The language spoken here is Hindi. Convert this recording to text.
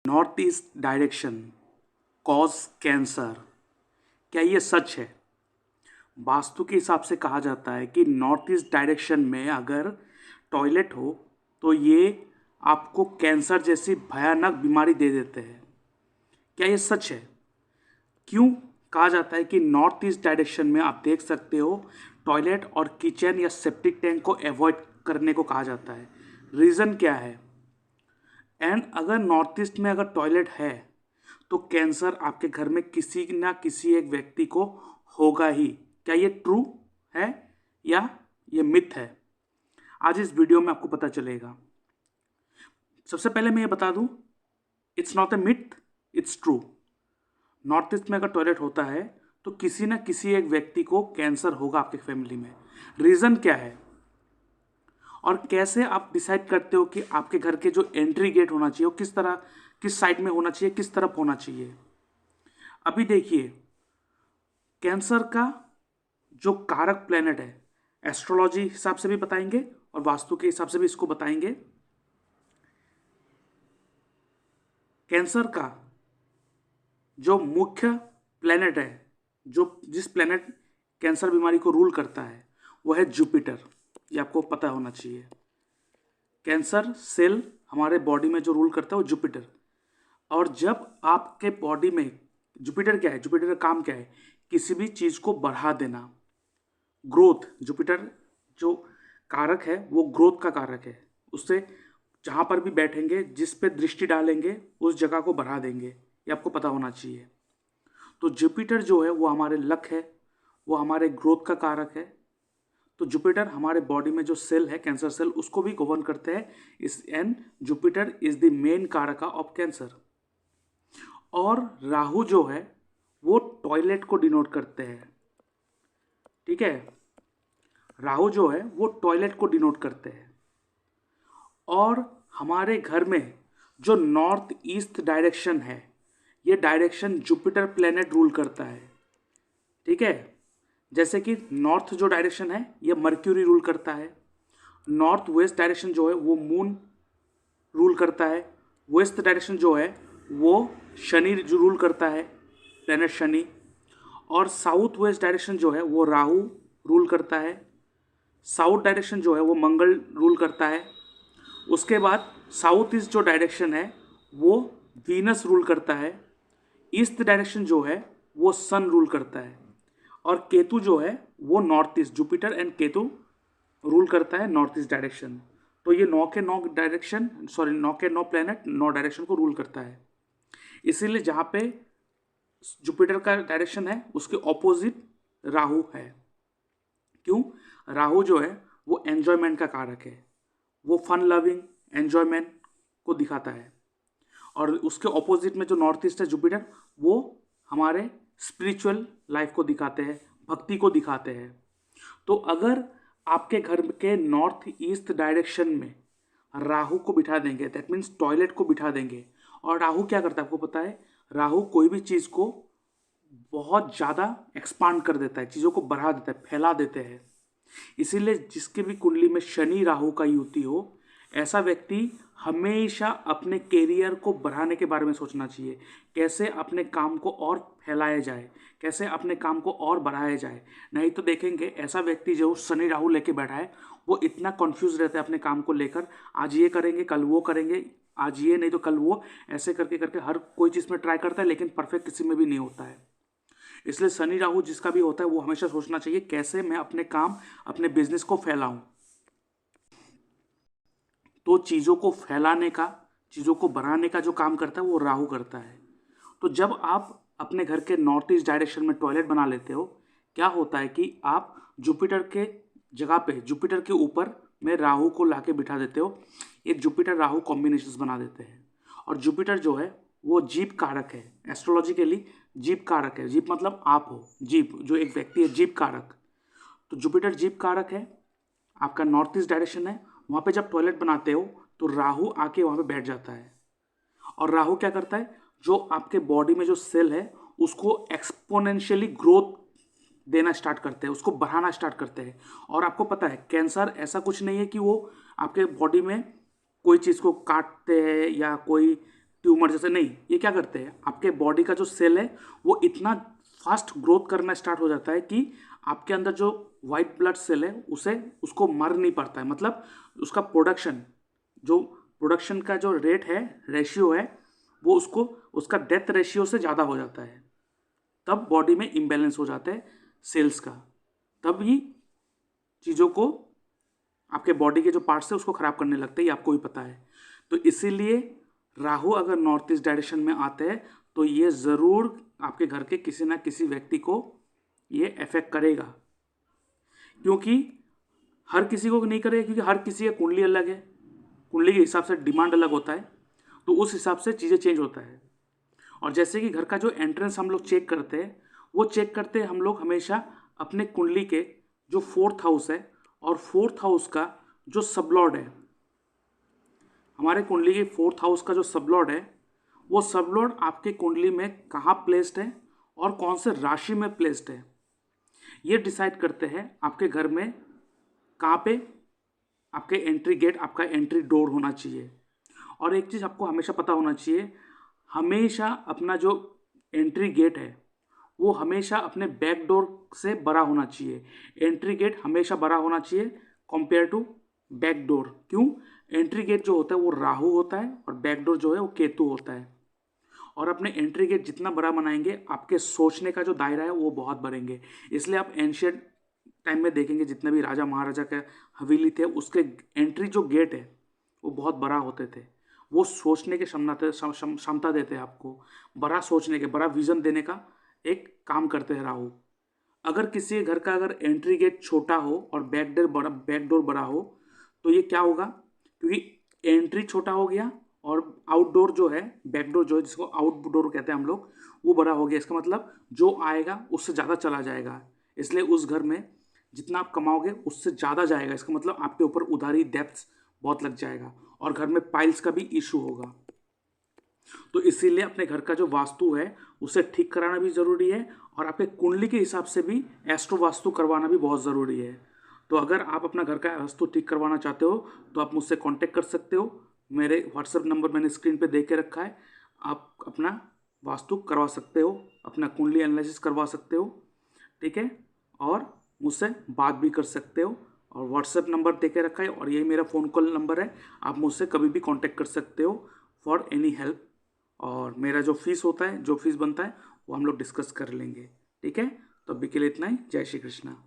North east direction cause cancer. क्या ये सच है? वास्तु के हिसाब से कहा जाता है कि नॉर्थ ईस्ट डायरेक्शन में अगर टॉयलेट हो तो ये आपको कैंसर जैसी भयानक बीमारी दे देते हैं। क्या ये सच है? क्यों कहा जाता है कि नॉर्थ ईस्ट डायरेक्शन में आप देख सकते हो टॉयलेट और किचन या सेप्टिक टैंक को अवॉइड करने को कहा जाता है? रीज़न क्या है? एंड अगर नॉर्थ ईस्ट में अगर टॉयलेट है तो कैंसर आपके घर में किसी ना किसी एक व्यक्ति को होगा ही। क्या ये ट्रू है या ये मिथ है? आज इस वीडियो में आपको पता चलेगा। सबसे पहले मैं ये बता दूं, it's not a myth, it's true. North east में अगर टॉयलेट होता है तो किसी ना किसी एक व्यक्ति को कैंसर होगा आपके फैमिली में। रीज़न क्या है और कैसे आप डिसाइड करते हो कि आपके घर के जो एंट्री गेट होना चाहिए वो किस साइड में होना चाहिए, किस तरफ होना चाहिए? अभी देखिए, कैंसर का जो कारक प्लेनेट है, एस्ट्रोलॉजी हिसाब से भी बताएंगे और वास्तु के हिसाब से भी इसको बताएंगे। कैंसर का जो मुख्य प्लेनेट है, जिस प्लेनेट कैंसर बीमारी को रूल करता है वो है जुपिटर। ये आपको पता होना चाहिए। कैंसर सेल हमारे बॉडी में जो रूल करता है वो जुपिटर। और जब आपके बॉडी में जुपिटर क्या है, जुपिटर का काम क्या है? किसी भी चीज़ को बढ़ा देना, ग्रोथ। जुपिटर जो कारक है वो ग्रोथ का कारक है। उससे जहाँ पर भी बैठेंगे, जिस पे दृष्टि डालेंगे उस जगह को बढ़ा देंगे। ये आपको पता होना चाहिए। तो जुपिटर जो है वो हमारे लक है, वो हमारे ग्रोथ का कारक है। तो जुपिटर हमारे बॉडी में जो सेल है, कैंसर सेल, उसको भी गवर्न करते हैं। And Jupiter is the main कारका ऑफ कैंसर। और राहु जो है वो टॉयलेट को डिनोट करते हैं। ठीक है, राहु जो है वो टॉयलेट को डिनोट करते हैं। और हमारे घर में जो नॉर्थ ईस्ट डायरेक्शन है, ये डायरेक्शन जुपिटर प्लेनेट रूल करता है। ठीक है, जैसे कि नॉर्थ जो डायरेक्शन है ये मर्क्यूरी रूल करता है। नॉर्थ वेस्ट डायरेक्शन जो है वो मून रूल करता है। वेस्ट डायरेक्शन जो है वो शनि जो रूल करता है, प्लेनेट शनि। और साउथ वेस्ट डायरेक्शन जो है वो राहु रूल करता है। साउथ डायरेक्शन जो है वो मंगल रूल करता है। उसके बाद साउथ ईस्ट जो डायरेक्शन है वो वीनस रूल करता है। ईस्ट डायरेक्शन जो है वो सन रूल करता है। और केतु जो है वो north east, Jupiter and Ketu rule करता है नॉर्थ ईस्ट डायरेक्शन। तो ये 9 के 9 प्लैनेट 9 डायरेक्शन को रूल करता है। इसीलिए जहाँ पे जुपिटर का डायरेक्शन है उसके ऑपोजिट राहु है। क्यों? राहु जो है वो एन्जॉयमेंट का कारक है, वो फन लविंग एन्जॉयमेंट को दिखाता है। और उसके ऑपोजिट में जो नॉर्थ ईस्ट है जुपिटर, वो हमारे स्पिरिचुअल लाइफ को दिखाते हैं, भक्ति को दिखाते हैं। तो अगर आपके घर के नॉर्थ ईस्ट डायरेक्शन में राहु को बिठा देंगे, दैट मीन्स टॉयलेट को बिठा देंगे। और राहु क्या करता है आपको पता है? राहु कोई भी चीज़ को बहुत ज़्यादा एक्सपांड कर देता है, चीज़ों को बढ़ा देता है, फैला देते हैं। इसीलिए जिसके भी कुंडली में शनि राहु का युति हो, ऐसा व्यक्ति हमेशा अपने कैरियर को बढ़ाने के बारे में सोचना चाहिए। कैसे अपने काम को और फैलाया जाए, कैसे अपने काम को और बढ़ाया जाए। नहीं तो देखेंगे ऐसा व्यक्ति जो शनि राहु लेके बैठा है वो इतना कंफ्यूज रहता है अपने काम को लेकर। आज ये करेंगे, कल वो करेंगे, आज ये नहीं तो कल वो, ऐसे करके करके हर कोई चीज़ में ट्राई करता है, लेकिन परफेक्ट किसी में भी नहीं होता है। इसलिए शनि राहु जिसका भी होता है वो हमेशा सोचना चाहिए कैसे मैं अपने काम, अपने बिजनेस को फैलाऊं। तो चीज़ों को फैलाने का, चीज़ों को बढ़ाने का जो काम करता है वो राहु करता है। तो जब आप अपने घर के नॉर्थ ईस्ट डायरेक्शन में टॉयलेट बना लेते हो, क्या होता है कि आप जुपिटर के जगह पे, जुपिटर के ऊपर में राहु को लाके बिठा देते हो। एक जुपिटर राहु कॉम्बिनेशन बना देते हैं। और जुपिटर जो है वो जीप कारक है, एस्ट्रोलॉजिकली जीप कारक है। जीप मतलब आप हो, जीप जो एक व्यक्ति है, जीप कारक। तो जुपिटर जीप कारक है, आपका नॉर्थ ईस्ट डायरेक्शन है। वहाँ पे जब टॉयलेट बनाते हो तो राहु आके वहाँ पे बैठ जाता है। और राहु क्या करता है? जो आपके बॉडी में जो सेल है उसको एक्सपोनेंशियली ग्रोथ देना स्टार्ट करते हैं, उसको बढ़ाना स्टार्ट करते हैं। और आपको पता है कैंसर ऐसा कुछ नहीं है कि वो आपके बॉडी में कोई चीज़ को काटते हैं या कोई ट्यूमर जैसे नहीं, ये क्या करते हैं, आपके बॉडी का जो सेल है वो इतना फास्ट ग्रोथ करना स्टार्ट हो जाता है कि आपके अंदर जो वाइट ब्लड सेल है उसको मर नहीं पाता है, मतलब उसका प्रोडक्शन का जो रेट है, रेशियो है, वो उसका डेथ रेशियो से ज़्यादा हो जाता है। तब बॉडी में इम्बैलेंस हो जाता है सेल्स का, तब ही चीज़ों को आपके बॉडी के जो पार्ट्स है उसको ख़राब करने लगते हैं, ये आपको भी पता है। तो इसीलिए राहु अगर नॉर्थ ईस्ट डायरेक्शन में आते हैं तो ये ज़रूर आपके घर के किसी ना किसी व्यक्ति को ये अफेक्ट करेगा, क्योंकि हर किसी को नहीं करेगा, क्योंकि हर किसी की कुंडली अलग है, कुंडली के हिसाब से डिमांड अलग होता है, तो उस हिसाब से चीज़ें चेंज होता है। और जैसे कि घर का जो एंट्रेंस हम लोग चेक करते हैं, वो चेक करते हैं हम लोग हमेशा अपने कुंडली के जो 4th हाउस है और 4th हाउस का जो सबलॉर्ड है, हमारे कुंडली के 4th हाउस का जो सबलॉर्ड है, वो सबलॉर्ड आपके कुंडली में कहाँ प्लेस्ड है और कौन से राशि में प्लेस्ड है, ये डिसाइड करते हैं आपके घर में कहाँ पे आपके एंट्री गेट, आपका एंट्री डोर होना चाहिए। और एक चीज़ आपको हमेशा पता होना चाहिए, हमेशा अपना जो एंट्री गेट है वो हमेशा अपने बैक डोर से बड़ा होना चाहिए। एंट्री गेट हमेशा बड़ा होना चाहिए कंपेयर टू बैक डोर। क्यों? एंट्री गेट जो होता है वो राहु होता है और बैक डोर जो है वो केतु होता है। और अपने एंट्री गेट जितना बड़ा बनाएंगे, आपके सोचने का जो दायरा है वो बहुत बढ़ेंगे। इसलिए आप एंशियंट टाइम में देखेंगे जितने भी राजा महाराजा के हवेली थे, उसके एंट्री जो गेट है वो बहुत बड़ा होते थे। वो सोचने की क्षमता देते हैं आपको, बड़ा सोचने के, बड़ा विजन देने का एक काम करते हैं राहु। अगर किसी घर का अगर एंट्री गेट छोटा हो और बैक डोर बड़ा हो तो ये क्या होगा, क्योंकि एंट्री छोटा हो गया और आउटडोर जो है, बैकडोर जो है जिसको आउटडोर कहते हैं हम लोग, वो बड़ा हो गया। इसका मतलब जो आएगा उससे ज़्यादा चला जाएगा, इसलिए उस घर में जितना आप कमाओगे उससे ज़्यादा जाएगा। इसका मतलब आपके ऊपर उधारी, डेप्थ बहुत लग जाएगा और घर में पाइल्स का भी इशू होगा। तो इसीलिए अपने घर का जो वास्तु है उसे ठीक कराना भी ज़रूरी है और आपके कुंडली के हिसाब से भी एस्ट्रो वास्तु करवाना भी बहुत ज़रूरी है। तो अगर आप अपना घर का वास्तु ठीक करवाना चाहते हो तो आप मुझसे कांटेक्ट कर सकते हो। मेरे व्हाट्सएप नंबर मैंने स्क्रीन पे दे के रखा है, आप अपना वास्तु करवा सकते हो, अपना कुंडली एनालिसिस करवा सकते हो, ठीक है। और मुझसे बात भी कर सकते हो और व्हाट्सएप नंबर दे के रखा है और यही मेरा फ़ोन कॉल नंबर है, आप मुझसे कभी भी कांटेक्ट कर सकते हो फॉर एनी हेल्प। और मेरा जो फीस होता है, जो फीस बनता है वो हम लोग डिस्कस कर लेंगे, ठीक है। तो अभी के लिए इतना ही। जय श्री कृष्णा।